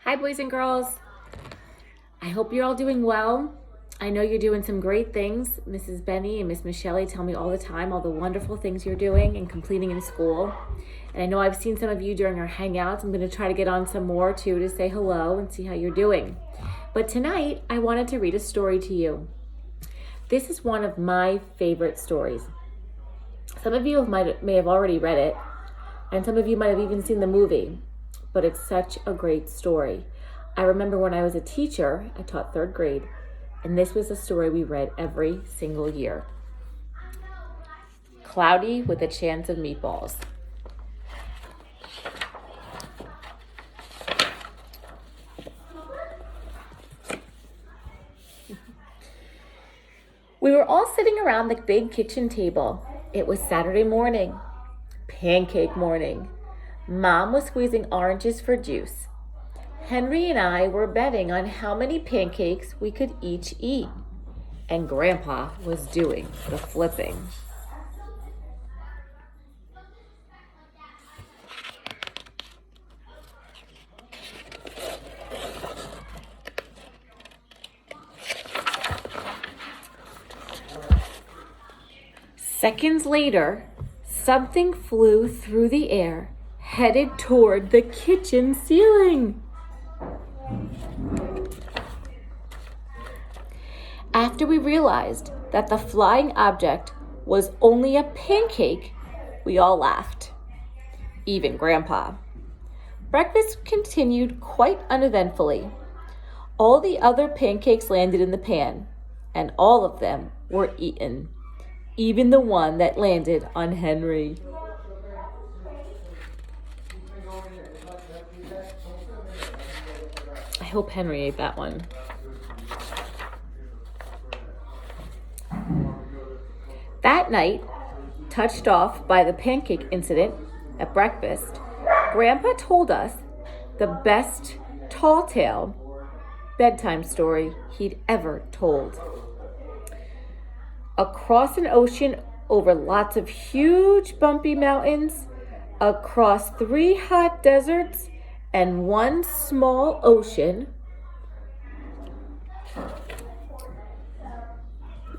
Hi, boys and girls. I hope you're all doing well. I know you're doing some great things. Mrs. Benny and Miss Michelle tell me all the time all the wonderful things you're doing and completing in school. And I know I've seen some of you during our hangouts. I'm going to try to get on some more too to say hello and see how you're doing. But tonight, I wanted to read a story to you. This is one of my favorite stories. Some of you may have already read it, and some of you might have even seen the movie, but it's such a great story. I remember when I was a teacher, I taught third grade, and this was a story we read every single year. Cloudy with a Chance of Meatballs. We were all sitting around the big kitchen table. It was Saturday morning, pancake morning. Mom was squeezing oranges for juice. Henry and I were betting on how many pancakes we could each eat, and Grandpa was doing the flipping. Seconds later, something flew through the air, headed toward the kitchen ceiling. After we realized that the flying object was only a pancake, we all laughed, even Grandpa. Breakfast continued quite uneventfully. All the other pancakes landed in the pan, and all of them were eaten, even the one that landed on Henry. I hope Henry ate that one. That night, touched off by the pancake incident at breakfast, Grandpa told us the best tall tale bedtime story he'd ever told. Across an ocean, over lots of huge bumpy mountains, across 3 hot deserts and 1 small ocean,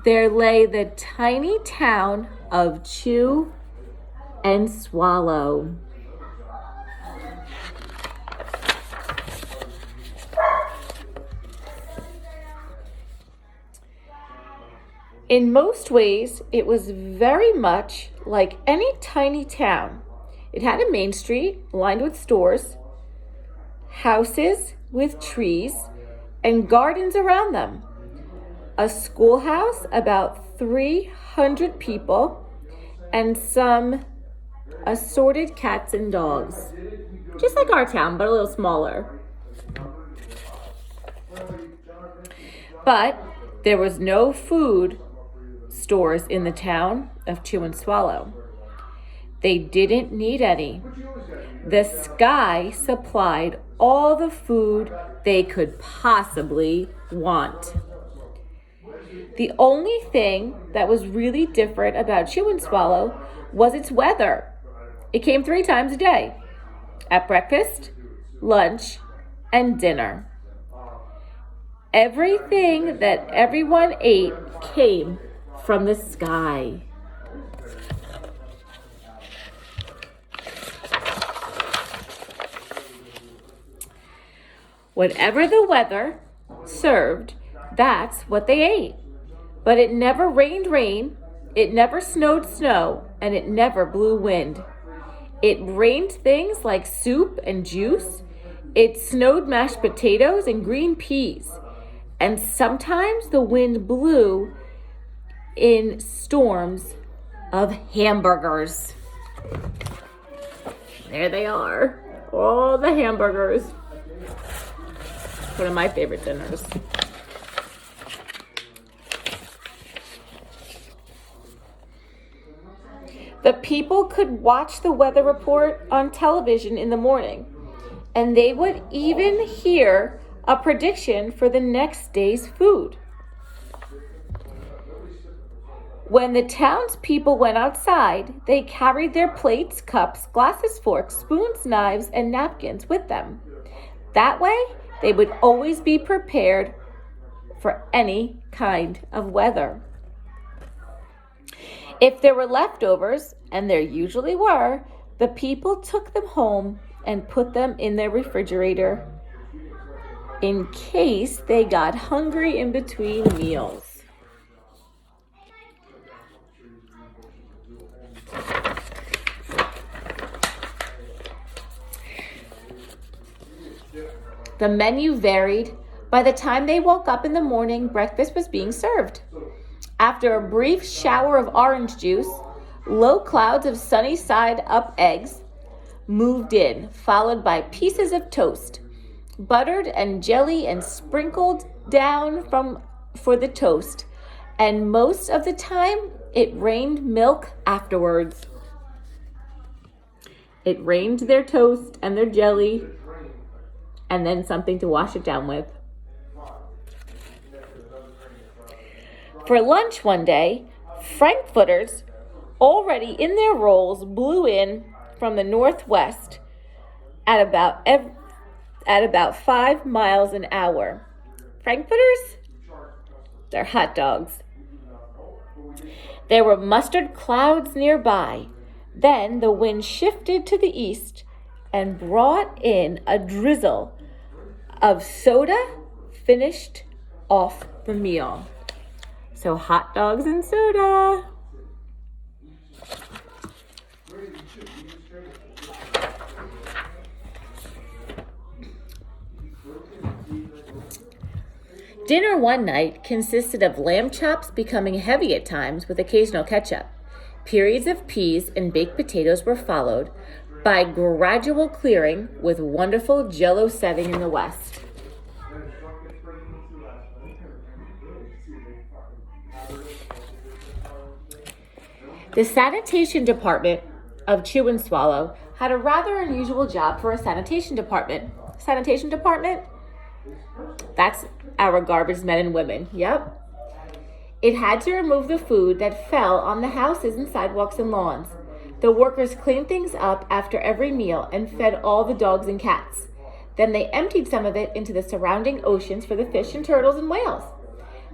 there lay the tiny town of Chew and Swallow. In most ways, it was very much like any tiny town. It had a main street lined with stores, houses with trees, and gardens around them. A schoolhouse, about 300 people, and some assorted cats and dogs. Just like our town, but a little smaller. But there was no food stores in the town of Chew and Swallow. They didn't need any. The sky supplied all the food they could possibly want. The only thing that was really different about Chew and Swallow was its weather. It came 3 times a day, at breakfast, lunch, and dinner. Everything that everyone ate came from the sky. Whatever the weather served, that's what they ate. But it never rained rain, it never snowed snow, and it never blew wind. It rained things like soup and juice. It snowed mashed potatoes and green peas. And sometimes the wind blew in storms of hamburgers. There they are, all the hamburgers. One of my favorite dinners. The people could watch the weather report on television in the morning, and they would even hear a prediction for the next day's food. When the townspeople went outside, they carried their plates, cups, glasses, forks, spoons, knives, and napkins with them. That way, they would always be prepared for any kind of weather. If there were leftovers, and there usually were, the people took them home and put them in their refrigerator in case they got hungry in between meals. The menu varied. By the time they woke up in the morning, breakfast was being served. After a brief shower of orange juice, low clouds of sunny side up eggs moved in, followed by pieces of toast, buttered and jelly and sprinkled down for the toast. And most of the time, it rained milk afterwards. It rained their toast and their jelly, and then something to wash it down with. For lunch one day, Frankfurters, already in their rolls, blew in from the northwest at about 5 miles an hour. Frankfurters? They're hot dogs. There were mustard clouds nearby. Then the wind shifted to the east and brought in a drizzle of soda, finished off the meal. So hot dogs and soda. Dinner one night consisted of lamb chops becoming heavy at times with occasional ketchup. Periods of peas and baked potatoes were followed by gradual clearing with wonderful Jell-O setting in the west. The sanitation department of Chew and Swallow had a rather unusual job for a sanitation department. Sanitation department? That's our garbage men and women. Yep. It had to remove the food that fell on the houses and sidewalks and lawns. The workers cleaned things up after every meal and fed all the dogs and cats. Then they emptied some of it into the surrounding oceans for the fish and turtles and whales.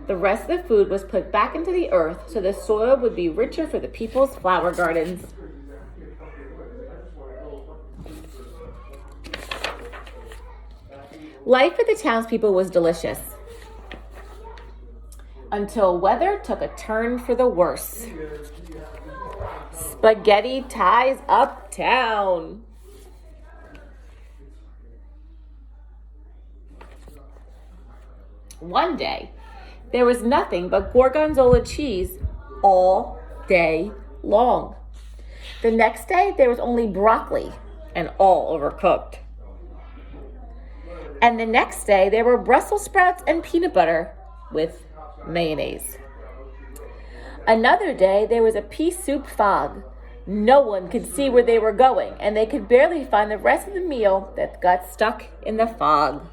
The rest of the food was put back into the earth so the soil would be richer for the people's flower gardens. Life for the townspeople was delicious until weather took a turn for the worse. Spaghetti ties uptown. One day, there was nothing but gorgonzola cheese all day long. The next day, there was only broccoli and all overcooked. And the next day, there were Brussels sprouts and peanut butter with mayonnaise. Another day, there was a pea soup fog. No one could see where they were going, and they could barely find the rest of the meal that got stuck in the fog.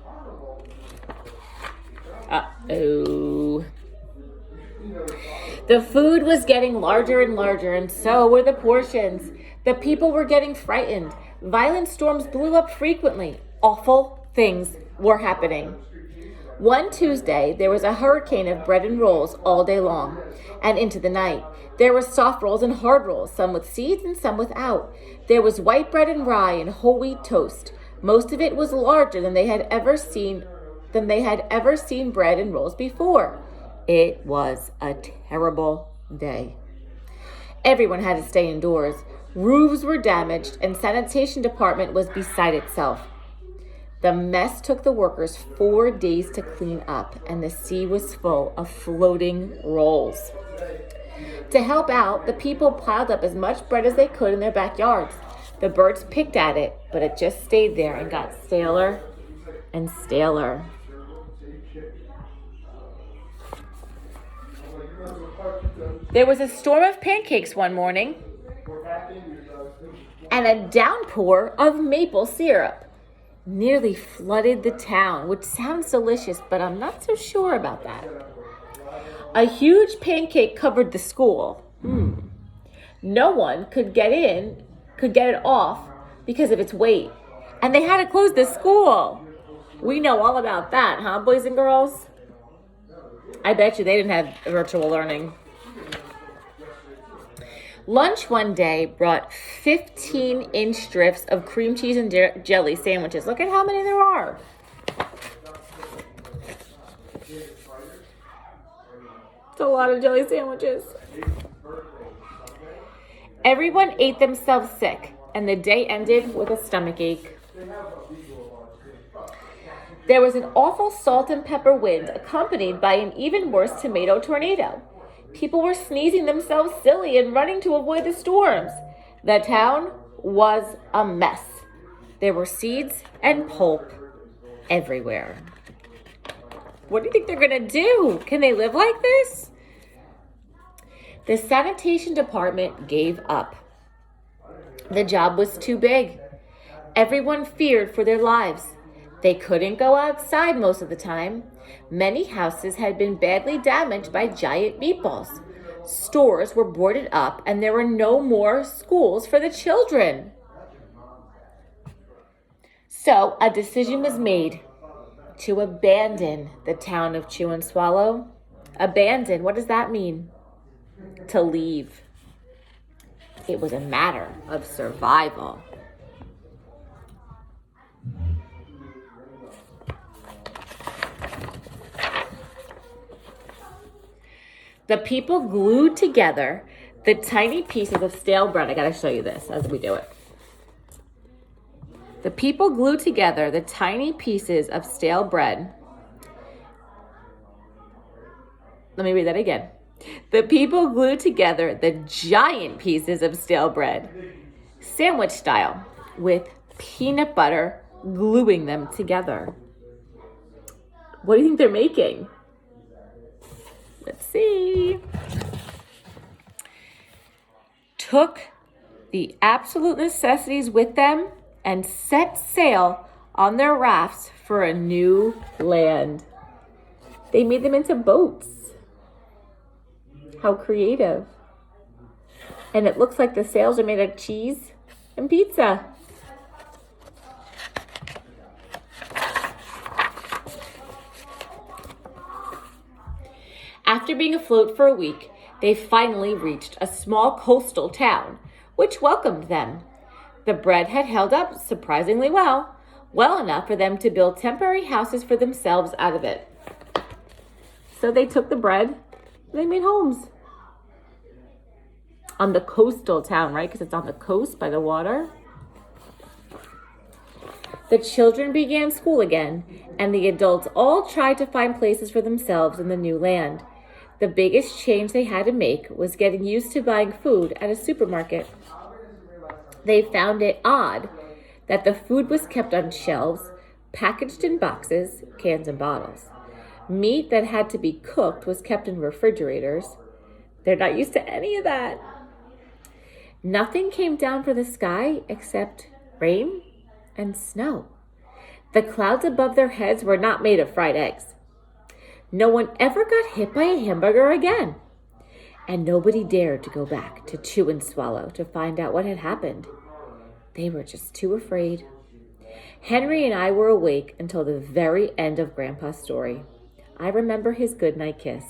Uh-oh. The food was getting larger and larger, and so were the portions. The people were getting frightened. Violent storms blew up frequently. Awful things were happening. One Tuesday, there was a hurricane of bread and rolls all day long and into the night. There were soft rolls and hard rolls, some with seeds and some without. There was white bread and rye and whole wheat toast. Most of it was larger than they had ever seen bread and rolls before. It was a terrible day. Everyone had to stay indoors. Roofs were damaged and sanitation department was beside itself. The mess took the workers 4 days to clean up, and the sea was full of floating rolls. To help out, the people piled up as much bread as they could in their backyards. The birds picked at it, but it just stayed there and got staler and staler. There was a storm of pancakes one morning and a downpour of maple syrup nearly flooded the town, which sounds delicious, but I'm not so sure about that. A huge pancake covered the school. No one could get it off because of its weight, and they had to close the school. We know all about that, huh, boys and girls? I bet you they didn't have virtual learning. Lunch one day brought 15-inch strips of cream cheese and jelly sandwiches. Look at how many there are. It's a lot of jelly sandwiches. Everyone ate themselves sick, and the day ended with a stomachache. There was an awful salt and pepper wind, accompanied by an even worse tomato tornado. People were sneezing themselves silly and running to avoid the storms. The town was a mess. There were seeds and pulp everywhere. What do you think they're going to do? Can they live like this? The sanitation department gave up. The job was too big. Everyone feared for their lives. They couldn't go outside most of the time. Many houses had been badly damaged by giant meatballs. Stores were boarded up, and there were no more schools for the children. So a decision was made to abandon the town of Chew and Swallow. Abandon, what does that mean? To leave. It was a matter of survival. The people glued together the tiny pieces of stale bread. I gotta show you this as we do it. The people glued together the tiny pieces of stale bread. Let me read that again. The people glued together the giant pieces of stale bread, sandwich style, with peanut butter gluing them together. What do you think they're making? Let's see. Took the absolute necessities with them and set sail on their rafts for a new land. They made them into boats. How creative. And it looks like the sails are made of cheese and pizza. After being afloat for a week, they finally reached a small coastal town, which welcomed them. The bread had held up surprisingly well enough for them to build temporary houses for themselves out of it. So they took the bread and they made homes. On the coastal town, right? Because it's on the coast by the water. The children began school again, and the adults all tried to find places for themselves in the new land. The biggest change they had to make was getting used to buying food at a supermarket. They found it odd that the food was kept on shelves, packaged in boxes, cans, and bottles. Meat that had to be cooked was kept in refrigerators. They're not used to any of that. Nothing came down from the sky except rain and snow. The clouds above their heads were not made of fried eggs. No one ever got hit by a hamburger again. And nobody dared to go back to Chew and Swallow to find out what had happened. They were just too afraid. Henry and I were awake until the very end of Grandpa's story. I remember his goodnight kiss.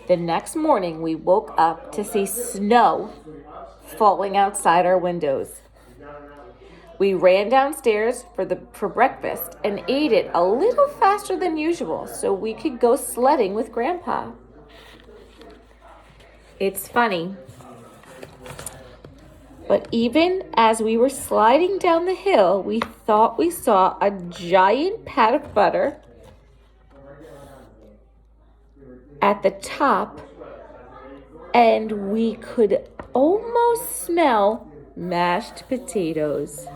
The next morning, we woke up to see snow falling outside our windows. We ran downstairs for breakfast and ate it a little faster than usual so we could go sledding with Grandpa. It's funny, but even as we were sliding down the hill, we thought we saw a giant pat of butter at the top, and we could almost smell mashed potatoes.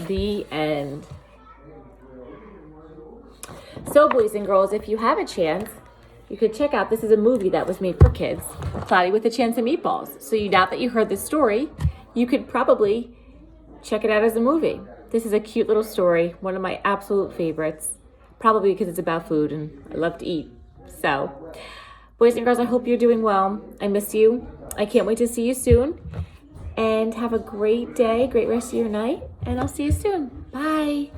The end. So, boys and girls, if you have a chance, you could check out, this is a movie that was made for kids, Cloudy with a Chance of Meatballs. So now that you heard the story, you could probably check it out as a movie. This is a cute little story, one of my absolute favorites. probably because it's about food and I love to eat. So, boys and girls, I hope you're doing well. I miss you. I can't wait to see you soon. And have a great day, great rest of your night, and I'll see you soon. Bye.